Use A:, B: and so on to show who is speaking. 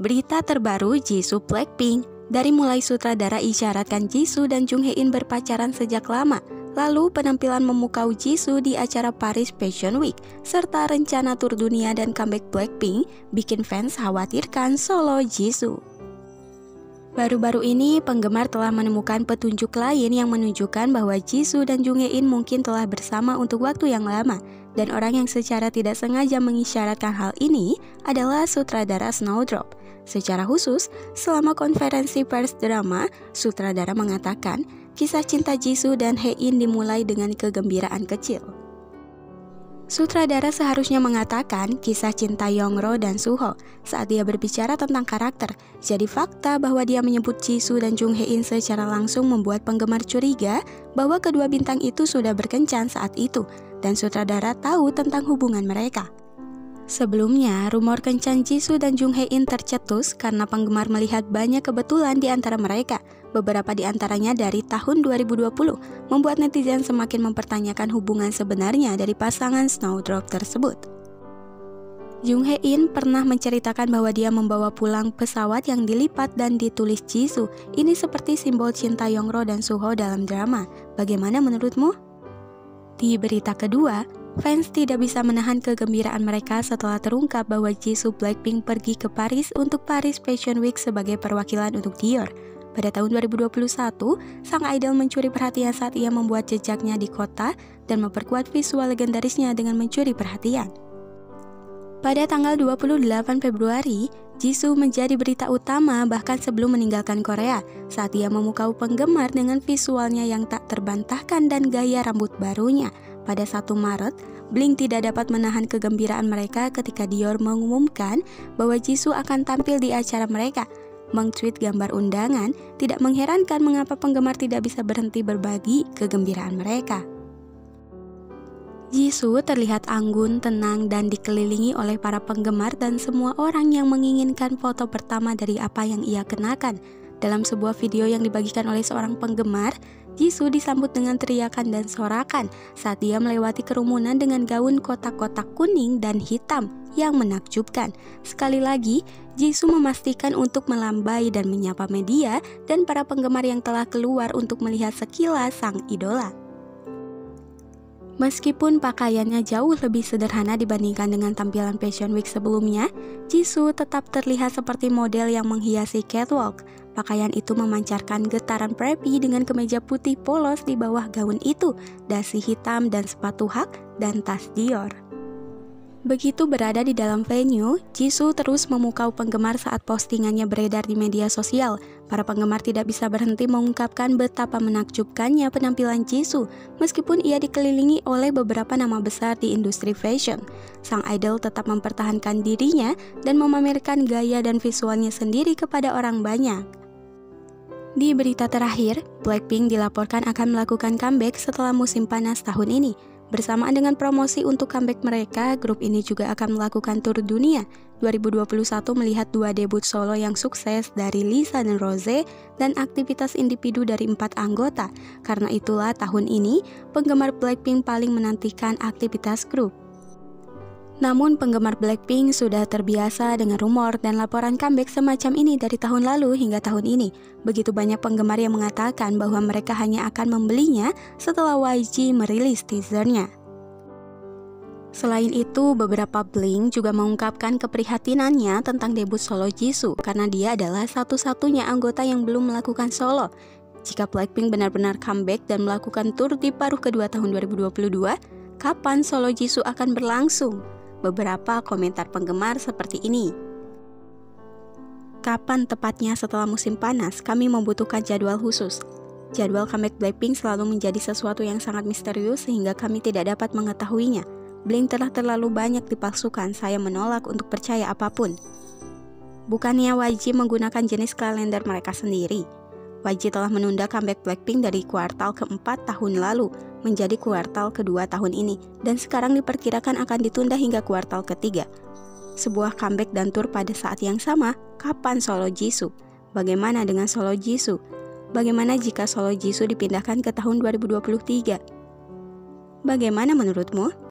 A: Berita terbaru Jisoo Blackpink. Dari mulai sutradara isyaratkan Jisoo dan Jung Hae-in berpacaran sejak lama, lalu penampilan memukau Jisoo di acara Paris Fashion Week, serta rencana tur dunia dan comeback Blackpink bikin fans khawatirkan solo Jisoo. Baru-baru ini, penggemar telah menemukan petunjuk lain yang menunjukkan bahwa Jisoo dan Jung Hae-in mungkin telah bersama untuk waktu yang lama. Dan orang yang secara tidak sengaja mengisyaratkan hal ini adalah sutradara Snowdrop. Secara khusus, selama konferensi pers drama, sutradara mengatakan kisah cinta Jisoo dan Hae-in dimulai dengan kegembiraan kecil. Sutradara seharusnya mengatakan kisah cinta Youngro dan Suho saat dia berbicara tentang karakter. Jadi fakta bahwa dia menyebut Jisoo dan Jung Hae-in secara langsung membuat penggemar curiga bahwa kedua bintang itu sudah berkencan saat itu, dan sutradara tahu tentang hubungan mereka. Sebelumnya, rumor kencan Jisoo dan Jung Hae-in tercetus karena penggemar melihat banyak kebetulan di antara mereka. Beberapa di antaranya dari tahun 2020, membuat netizen semakin mempertanyakan hubungan sebenarnya dari pasangan Snowdrop tersebut. Jung Hae-in pernah menceritakan bahwa dia membawa pulang pesawat yang dilipat dan ditulis Jisoo. Ini seperti simbol cinta Youngro dan Suho dalam drama. Bagaimana menurutmu? Di berita kedua, fans tidak bisa menahan kegembiraan mereka setelah terungkap bahwa Jisoo Blackpink pergi ke Paris untuk Paris Fashion Week sebagai perwakilan untuk Dior. Pada tahun 2021, sang idol mencuri perhatian saat ia membuat jejaknya di kota dan memperkuat visual legendarisnya dengan mencuri perhatian. Pada tanggal 28 Februari, Jisoo menjadi berita utama bahkan sebelum meninggalkan Korea saat ia memukau penggemar dengan visualnya yang tak terbantahkan dan gaya rambut barunya. Pada 1 Maret, Blink tidak dapat menahan kegembiraan mereka ketika Dior mengumumkan bahwa Jisoo akan tampil di acara mereka. Meng-tweet gambar undangan, tidak mengherankan mengapa penggemar tidak bisa berhenti berbagi kegembiraan mereka. Jisoo terlihat anggun, tenang, dan dikelilingi oleh para penggemar dan semua orang yang menginginkan foto pertama dari apa yang ia kenakan. Dalam sebuah video yang dibagikan oleh seorang penggemar, Jisoo disambut dengan teriakan dan sorakan saat dia melewati kerumunan dengan gaun kotak-kotak kuning dan hitam yang menakjubkan. Sekali lagi, Jisoo memastikan untuk melambai dan menyapa media dan para penggemar yang telah keluar untuk melihat sekilas sang idola. Meskipun pakaiannya jauh lebih sederhana dibandingkan dengan tampilan Fashion Week sebelumnya, Jisoo tetap terlihat seperti model yang menghiasi catwalk. Pakaian itu memancarkan getaran preppy dengan kemeja putih polos di bawah gaun itu, dasi hitam dan sepatu hak, dan tas Dior. Begitu berada di dalam venue, Jisoo terus memukau penggemar saat postingannya beredar di media sosial. Para penggemar tidak bisa berhenti mengungkapkan betapa menakjubkannya penampilan Jisoo, meskipun ia dikelilingi oleh beberapa nama besar di industri fashion. Sang idol tetap mempertahankan dirinya dan memamerkan gaya dan visualnya sendiri kepada orang banyak. Di berita terakhir, Blackpink dilaporkan akan melakukan comeback setelah musim panas tahun ini. Bersamaan dengan promosi untuk comeback mereka, grup ini juga akan melakukan tur dunia. 2021 melihat 2 debut solo yang sukses dari Lisa dan Rose dan aktivitas individu dari 4 anggota. Karena itulah tahun ini, penggemar Blackpink paling menantikan aktivitas grup. Namun penggemar Blackpink sudah terbiasa dengan rumor dan laporan comeback semacam ini dari tahun lalu hingga tahun ini. Begitu banyak penggemar yang mengatakan bahwa mereka hanya akan membelinya setelah YG merilis teasernya. Selain itu, beberapa Blink juga mengungkapkan keprihatinannya tentang debut solo Jisoo karena dia adalah satu-satunya anggota yang belum melakukan solo. Jika Blackpink benar-benar comeback dan melakukan tur di paruh kedua tahun 2022, kapan solo Jisoo akan berlangsung? Beberapa komentar penggemar seperti ini. Kapan tepatnya setelah musim panas, kami membutuhkan jadwal khusus. Jadwal comeback Blackpink selalu menjadi sesuatu yang sangat misterius sehingga kami tidak dapat mengetahuinya. Blink telah terlalu banyak dipalsukan, saya menolak untuk percaya apapun. Bukannya YG menggunakan jenis kalender mereka sendiri? YG telah menunda comeback Blackpink dari kuartal keempat tahun lalu menjadi kuartal kedua tahun ini, dan sekarang diperkirakan akan ditunda hingga kuartal ketiga. Sebuah comeback dan tur pada saat yang sama, kapan solo Jisoo? Bagaimana dengan solo Jisoo? Bagaimana jika solo Jisoo dipindahkan ke tahun 2023? Bagaimana menurutmu?